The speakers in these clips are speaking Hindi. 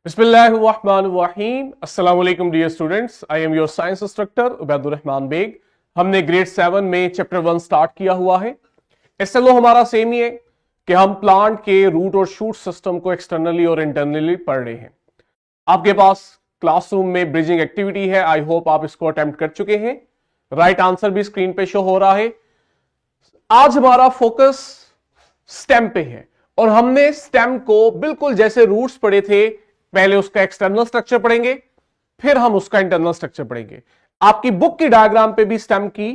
बिस्मिल्लाहिर्रहमानिर्रहीम। अस्सलाम वालेकुम dear students, I am your science instructor Ubaidur Rahman Baig. हमने ग्रेड 7 में चैप्टर 1 स्टार्ट किया हुआ है। एसएलओ हमारा सेम ही है कि हम प्लांट के रूट और शूट सिस्टम को एक्सटर्नली और इंटरनली पढ़ रहे हैं। आपके पास क्लासरूम में ब्रिजिंग एक्टिविटी है, आई होप आप इसको अटेम्प्ट कर चुके हैं। राइट आंसर भी स्क्रीन पे शो हो रहा है। आज हमारा फोकस स्टेम पे है और हमने स्टेम को बिल्कुल जैसे रूट्स पढ़े थे, पहले उसका एक्सटर्नल स्ट्रक्चर पढ़ेंगे, फिर हम उसका इंटरनल स्ट्रक्चर पढ़ेंगे। आपकी बुक की डायग्राम पे भी स्टेम की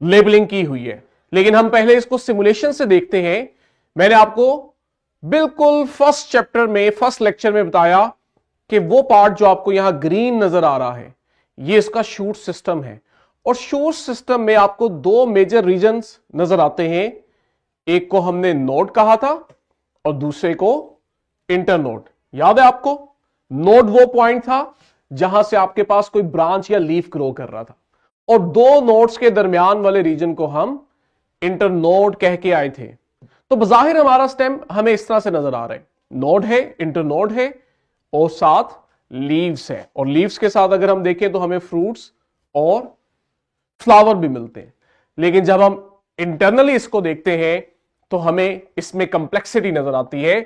लेबलिंग की हुई है, लेकिन हम पहले इसको सिमुलेशन से देखते हैं। मैंने आपको बिल्कुल फर्स्ट चैप्टर में, फर्स्ट लेक्चर में बताया कि वो पार्ट जो आपको यहां ग्रीन नजर आ रहा है, ये इसका शूट सिस्टम है। और शूट सिस्टम में आपको दो मेजर रीजन्स नजर आते हैं। एक को हमने नोड कहा था और दूसरे को इंटरनोड। याद है आपको? नोड वो पॉइंट था जहां से आपके पास कोई ब्रांच या लीफ ग्रो कर रहा था, और दो नोड्स के दरमियान वाले रीजन को हम इंटरनोड कह के आए थे। तो बजाहिर हमारा स्टेम हमें इस तरह से नजर आ रहा है, नोड है, इंटरनोड है और साथ लीव्स है। और लीव्स के साथ अगर हम देखें तो हमें फ्रूट्स और फ्लावर भी मिलते हैं। लेकिन जब हम इंटरनली इसको देखते हैं तो हमें इसमें कंप्लेक्सिटी नजर आती है।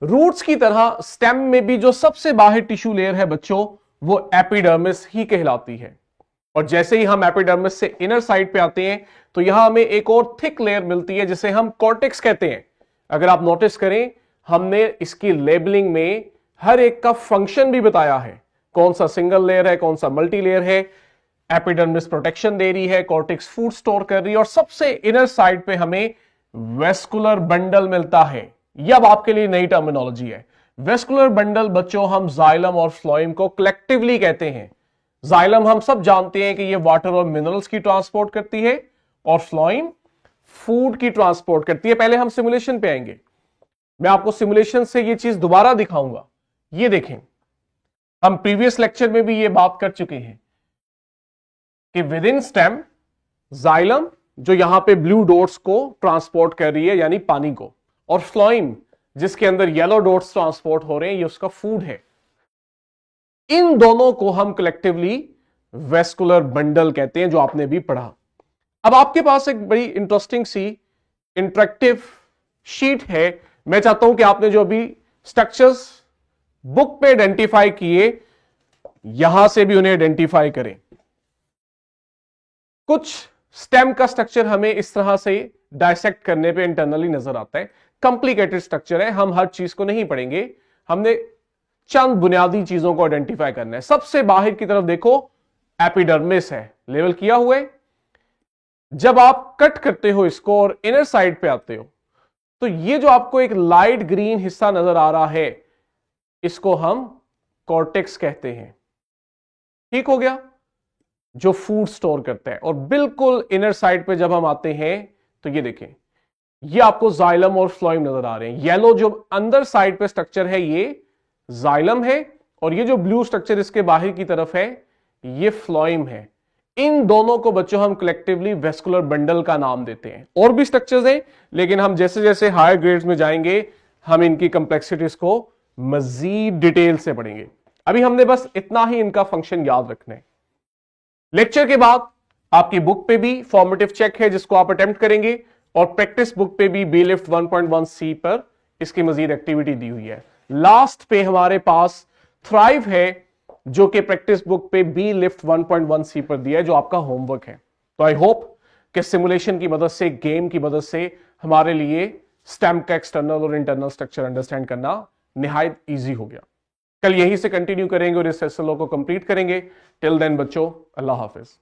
रूट्स की तरह स्टेम में भी जो सबसे बाहर टिश्यू लेयर है बच्चों, वो एपिडर्मिस ही कहलाती है। और जैसे ही हम एपिडर्मिस से इनर साइड पे आते हैं तो यहां हमें एक और थिक लेयर मिलती है जिसे हम कॉर्टेक्स कहते हैं। अगर आप नोटिस करें, हमने इसकी लेबलिंग में हर एक का फंक्शन भी बताया है, कौन सा सिंगल लेयर है, कौन सा मल्टी लेयर है। एपिडर्मिस प्रोटेक्शन दे रही है, कॉर्टेक्स फूड स्टोर कर रही है, और सबसे इनर साइड पे हमें वेस्कुलर बंडल मिलता है। यह अब आपके लिए नई टर्मिनोलॉजी है। वेस्कुलर बंडल बच्चों हम जाइलम और फ्लोएम को कलेक्टिवली कहते हैं। जाइलम हम सब जानते हैं कि यह वाटर और मिनरल्स की ट्रांसपोर्ट करती है, और फ्लोएम फूड की ट्रांसपोर्ट करती है। पहले हम सिमुलेशन पे आएंगे, मैं आपको सिमुलेशन से यह चीज दोबारा दिखाऊंगा। ये देखें, हम प्रीवियस लेक्चर में भी यह बात कर चुके हैं कि विद इन स्टेम जाइलम जो यहां पे ब्लू डॉट्स को ट्रांसपोर्ट कर रही है, यानी पानी को, और फ्लोएम जिसके अंदर येलो डॉट्स ट्रांसपोर्ट हो रहे हैं, ये उसका फूड है। इन दोनों को हम कलेक्टिवली वेस्कुलर बंडल कहते हैं, जो आपने भी पढ़ा। अब आपके पास एक बड़ी इंटरेस्टिंग सी इंटरेक्टिव शीट है। मैं चाहता हूं कि आपने जो अभी स्ट्रक्चर्स बुक पे आइडेंटिफाई किए, यहां से भी उन्हें आइडेंटिफाई करें। कुछ स्टेम का स्ट्रक्चर हमें इस तरह से डायसेक्ट करने पे इंटरनली नजर आता है। कॉम्प्लिकेटेड स्ट्रक्चर है, हम हर चीज को नहीं पढ़ेंगे, हमने चंद बुनियादी चीजों को आइडेंटिफाई करना है। सबसे बाहर की तरफ देखो, एपिडर्मिस है, लेवल किया हुआ है। जब आप कट करते हो इसको और इनर साइड पे आते हो, तो ये जो आपको एक लाइट ग्रीन हिस्सा नजर आ रहा है, इसको हम कॉर्टेक्स कहते हैं। ठीक हो गया? जो फूड स्टोर करता है। और बिल्कुल इनर साइड पे जब हम आते हैं तो ये देखें, ये आपको जाइलम और फ्लोएम नजर आ रहे हैं। येलो जो अंदर साइड पे स्ट्रक्चर है, ये जाइलम है, और ये जो ब्लू स्ट्रक्चर इसके बाहर की तरफ है, ये फ्लोएम है। इन दोनों को बच्चों हम कलेक्टिवली वेस्कुलर बंडल का नाम देते हैं। और भी स्ट्रक्चर्स हैं, लेकिन हम जैसे जैसे हायर ग्रेड्स में जाएंगे हम इनकी कंप्लेक्सिटीज को मजीद डिटेल से पढ़ेंगे। अभी हमने बस इतना ही इनका फंक्शन याद रखना है। लेक्चर के बाद आपकी बुक पे भी फॉर्मेटिव चेक है जिसको आप अटेम्प्ट करेंगे, और प्रैक्टिस बुक पे भी बी लिफ्ट 1.1 पर इसकी मजीद एक्टिविटी दी हुई है। लास्ट पे हमारे पास थ्राइव है, जो कि प्रैक्टिस बुक पे बी लिफ्ट 1.1 पर दिया है, जो आपका होमवर्क है। तो आई होप कि सिमुलेशन की मदद से, गेम की मदद से हमारे लिए स्टेम का एक्सटर्नल और इंटरनल स्ट्रक्चर अंडरस्टैंड करना निहायत ईजी हो गया। कल यहीं से कंटिन्यू करेंगे और इस एसएलओ को कंप्लीट करेंगे। टिल देन बच्चों, अल्लाह हाफिज।